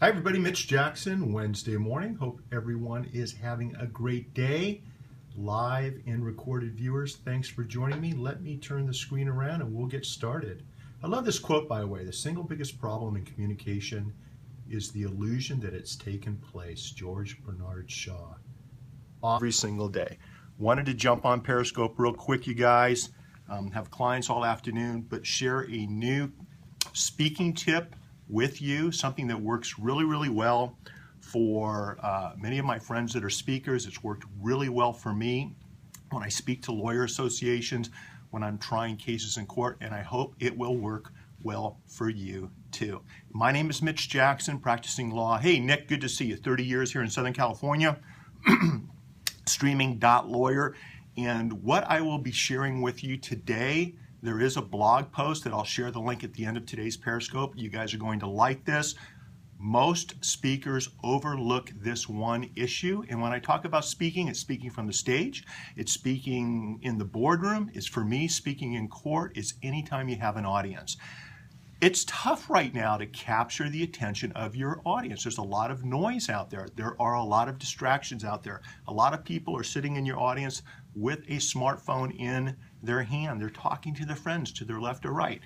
Hi everybody, Mitch Jackson, Wednesday morning. Hope everyone is having a great day. Live and recorded viewers, thanks for joining me. Let me turn the screen around and we'll get started. I love this quote, by the way. The single biggest problem in communication is the illusion that it's taken place. George Bernard Shaw. Every single day. Wanted to jump on Periscope real quick, you guys. Have clients all afternoon, but share a new speaking tip with you, something that works really, really well for many of my friends that are speakers. It's worked really well for me when I speak to lawyer associations, when I'm trying cases in court, and I hope it will work well for you too. My name is Mitch Jackson, practicing law. Hey, Nick, good to see you. 30 years here in Southern California, streaming.lawyer. And what I will be sharing with you today, there is a blog post that I'll share the link at the end of today's Periscope. You guys are going to like this. Most speakers overlook this one issue. And when I talk about speaking, it's speaking from the stage. It's speaking in the boardroom. It's for me, speaking in court. It's anytime you have an audience. It's tough right now to capture the attention of your audience. There's a lot of noise out there. There are a lot of distractions out there. A lot of people are sitting in your audience with a smartphone in their hand. They're talking to their friends to their left or right.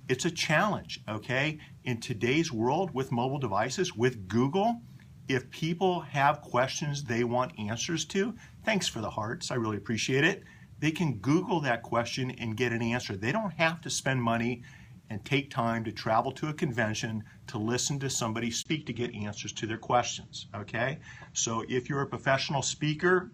It's a challenge, okay? In today's world with mobile devices, with Google, if people have questions they want answers to, thanks for the hearts, I really appreciate it. They can Google that question and get an answer. They don't have to spend money and take time to travel to a convention to listen to somebody speak to get answers to their questions, okay? So if you're a professional speaker,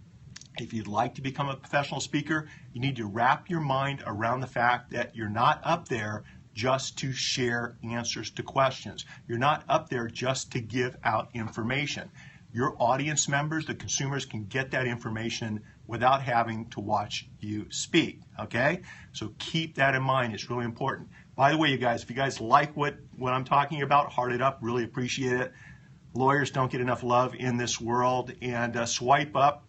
if you'd like to become a professional speaker, you need to wrap your mind around the fact that you're not up there just to share answers to questions. You're not up there just to give out information. Your audience members, the consumers, can get that information without having to watch you speak, okay? So keep that in mind. It's really important. By the way, you guys, if you guys like what I'm talking about, heart it up, really appreciate it. Lawyers don't get enough love in this world, and swipe up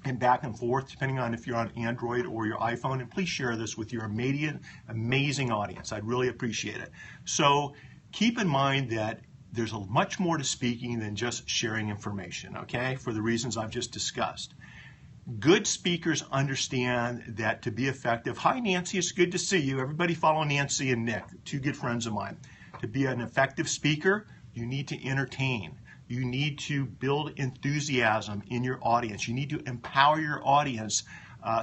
and back and forth, depending on if you're on Android or your iPhone, and please share this with your amazing audience. I'd really appreciate it. So keep in mind that there's much more to speaking than just sharing information, okay, for the reasons I've just discussed. Good speakers understand that to be effective, hi Nancy, it's good to see you. Everybody follow Nancy and Nick, two good friends of mine. To be an effective speaker, you need to entertain. You need to build enthusiasm in your audience. You need to empower your audience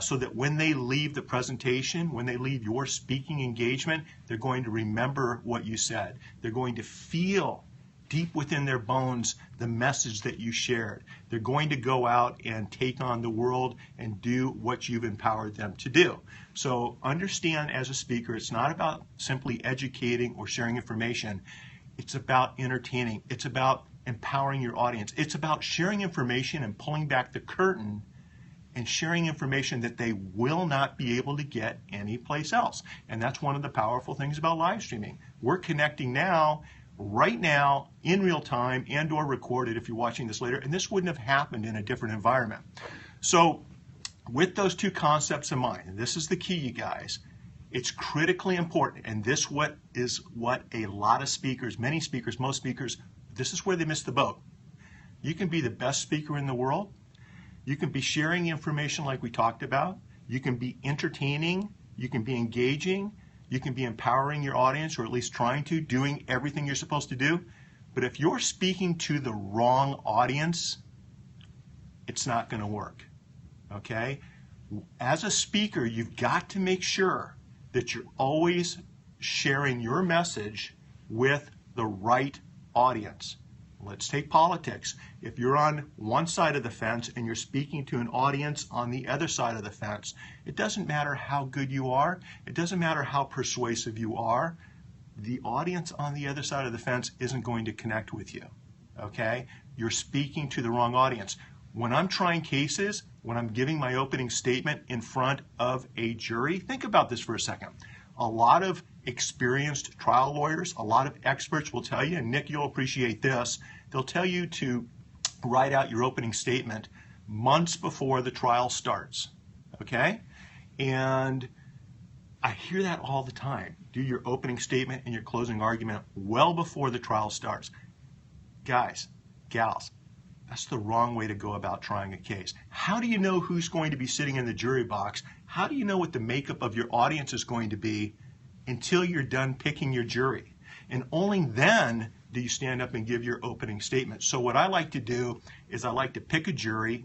so that when they leave the presentation, when they leave your speaking engagement, they're going to remember what you said. They're going to feel deep within their bones the message that you shared. They're going to go out and take on the world and do what you've empowered them to do. So understand, as a speaker, it's not about simply educating or sharing information. It's about entertaining. It's about empowering your audience. It's about sharing information and pulling back the curtain and sharing information that they will not be able to get anyplace else. And that's one of the powerful things about live streaming. We're connecting now, right now, in real time, and or recorded if you're watching this later, and this wouldn't have happened in a different environment. So with those two concepts in mind, and this is the key, you guys, it's critically important, and this is what a lot of speakers, many speakers, most speakers, this is where they miss the boat. You can be the best speaker in the world. You can be sharing information like we talked about. You can be entertaining. You can be engaging. You can be empowering your audience, or at least trying to, doing everything you're supposed to do. But if you're speaking to the wrong audience, it's not going to work, okay? As a speaker, you've got to make sure that you're always sharing your message with the right audience. Let's take politics. If you're on one side of the fence and you're speaking to an audience on the other side of the fence, it doesn't matter how good you are. It doesn't matter how persuasive you are. The audience on the other side of the fence isn't going to connect with you, okay? You're speaking to the wrong audience. When I'm trying cases, when I'm giving my opening statement in front of a jury, think about this for a second. A lot of experienced trial lawyers, a lot of experts will tell you, and Nick, you'll appreciate this, they'll tell you to write out your opening statement months before the trial starts, okay? And I hear that all the time. Do your opening statement and your closing argument well before the trial starts. Guys, gals, that's the wrong way to go about trying a case. How do you know who's going to be sitting in the jury box? How do you know what the makeup of your audience is going to be until you're done picking your jury? And only then do you stand up and give your opening statement. So what I like to do is I like to pick a jury.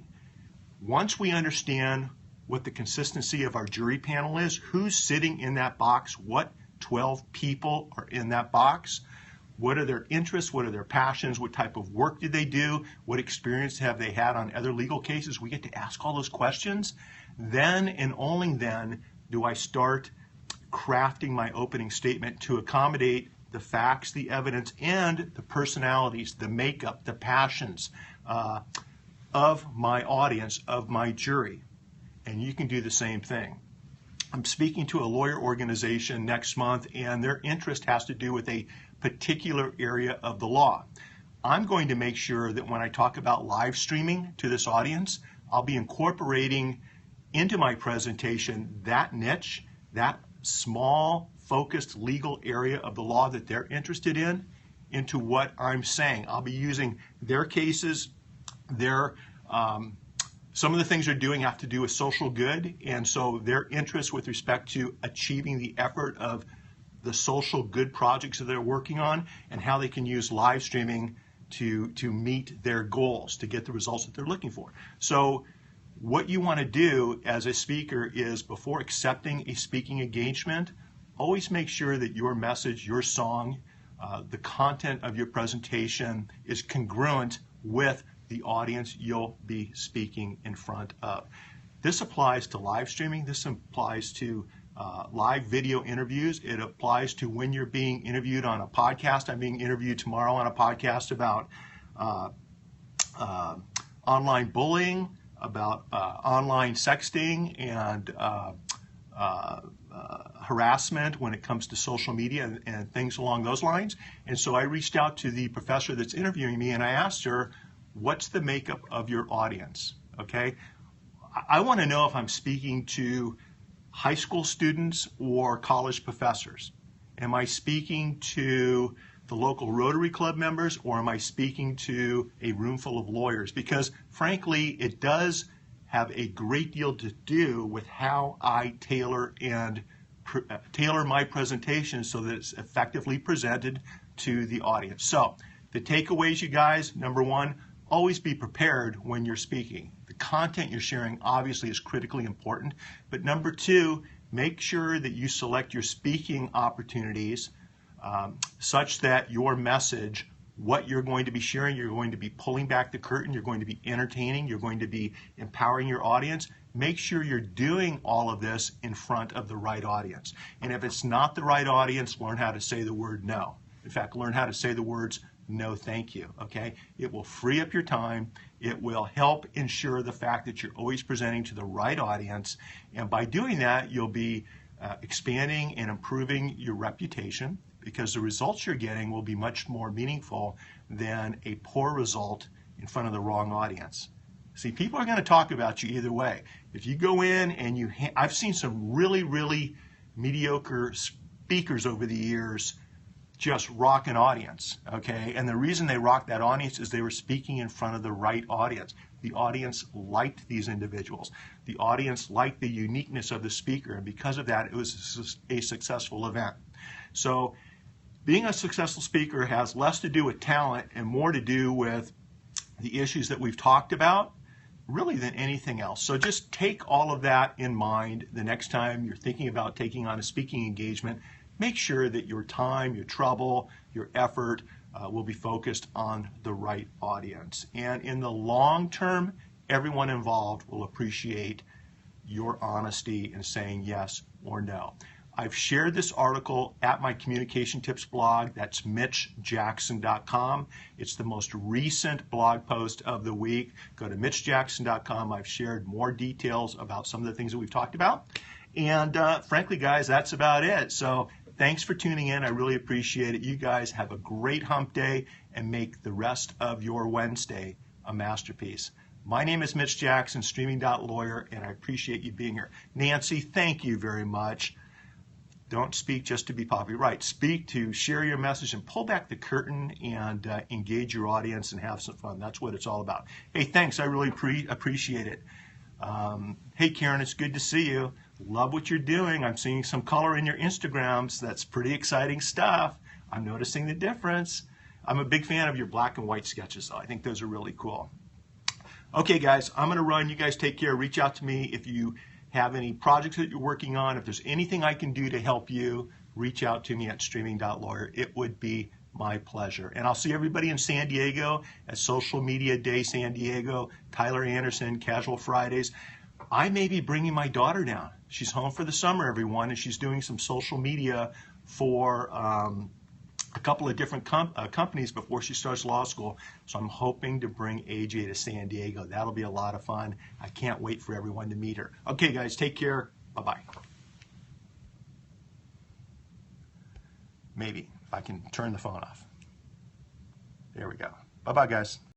Once we understand what the consistency of our jury panel is, who's sitting in that box, what 12 people are in that box, what are their interests, what are their passions, what type of work did they do, what experience have they had on other legal cases, we get to ask all those questions. Then and only then do I start crafting my opening statement to accommodate the facts, the evidence, and the personalities, the makeup, the passions of my audience, of my jury. And you can do the same thing. I'm speaking to a lawyer organization next month, and their interest has to do with a particular area of the law. I'm going to make sure that when I talk about live streaming to this audience, I'll be incorporating into my presentation that niche, that small, focused legal area of the law that they're interested in, into what I'm saying. I'll be using their cases, some of the things they're doing have to do with social good, and so their interests with respect to achieving the effort of the social good projects that they're working on, and how they can use live streaming to meet their goals, to get the results that they're looking for. So what you want to do as a speaker is, before accepting a speaking engagement, always make sure that your message, your song, the content of your presentation is congruent with the audience you'll be speaking in front of. This applies to live streaming. This applies to live video interviews. It applies to when you're being interviewed on a podcast. I'm being interviewed tomorrow on a podcast about online bullying, about online sexting, and harassment when it comes to social media and things along those lines. And so I reached out to the professor that's interviewing me, and I asked her, what's the makeup of your audience? Okay, I want to know if I'm speaking to high school students or college professors. Am I speaking to the local Rotary Club members, or am I speaking to a room full of lawyers? Because frankly, it does have a great deal to do with how I tailor my presentation so that it's effectively presented to the audience. So the takeaways, you guys: number one, always be prepared when you're speaking. The content you're sharing obviously is critically important, but number two, make sure that you select your speaking opportunities such that your message, what you're going to be sharing, you're going to be pulling back the curtain, you're going to be entertaining, you're going to be empowering your audience. Make sure you're doing all of this in front of the right audience. And if it's not the right audience, learn how to say the word no. In fact, learn how to say the words no thank you, okay? It will free up your time. It will help ensure the fact that you're always presenting to the right audience. And by doing that, you'll be expanding and improving your reputation, because the results you're getting will be much more meaningful than a poor result in front of the wrong audience. See, people are going to talk about you either way. If you go in and I've seen some really, really mediocre speakers over the years just rock an audience, okay? And the reason they rocked that audience is they were speaking in front of the right audience. The audience liked these individuals. The audience liked the uniqueness of the speaker, and because of that, it was a successful event. So being a successful speaker has less to do with talent and more to do with the issues that we've talked about, really, than anything else. So just take all of that in mind the next time you're thinking about taking on a speaking engagement. Make sure that your time, your trouble, your effort will be focused on the right audience. And in the long term, everyone involved will appreciate your honesty in saying yes or no. I've shared this article at my communication tips blog. That's mitchjackson.com. It's the most recent blog post of the week. Go to mitchjackson.com. I've shared more details about some of the things that we've talked about. And frankly, guys, that's about it. So thanks for tuning in. I really appreciate it. You guys have a great hump day and make the rest of your Wednesday a masterpiece. My name is Mitch Jackson, streaming.lawyer, and I appreciate you being here. Nancy, thank you very much. Don't speak just to be popular. Right. Speak to share your message and pull back the curtain and engage your audience and have some fun. That's what it's all about. Hey, thanks. I really appreciate it. Hey, Karen, it's good to see you. Love what you're doing. I'm seeing some color in your Instagrams. That's pretty exciting stuff. I'm noticing the difference. I'm a big fan of your black and white sketches, though. I think those are really cool. Okay, guys, I'm going to run. You guys take care. Reach out to me if you have any projects that you're working on. If there's anything I can do to help you, reach out to me at streaming.lawyer. It would be my pleasure. And I'll see everybody in San Diego at Social Media Day San Diego, Tyler Anderson, Casual Fridays. I may be bringing my daughter down. She's home for the summer, everyone, and she's doing some social media for a couple of different companies before she starts law school. So I'm hoping to bring AJ to San Diego. That'll be a lot of fun. I can't wait for everyone to meet her. Okay, guys, take care. Bye-bye. Maybe if I can turn the phone off. There we go. Bye-bye, guys.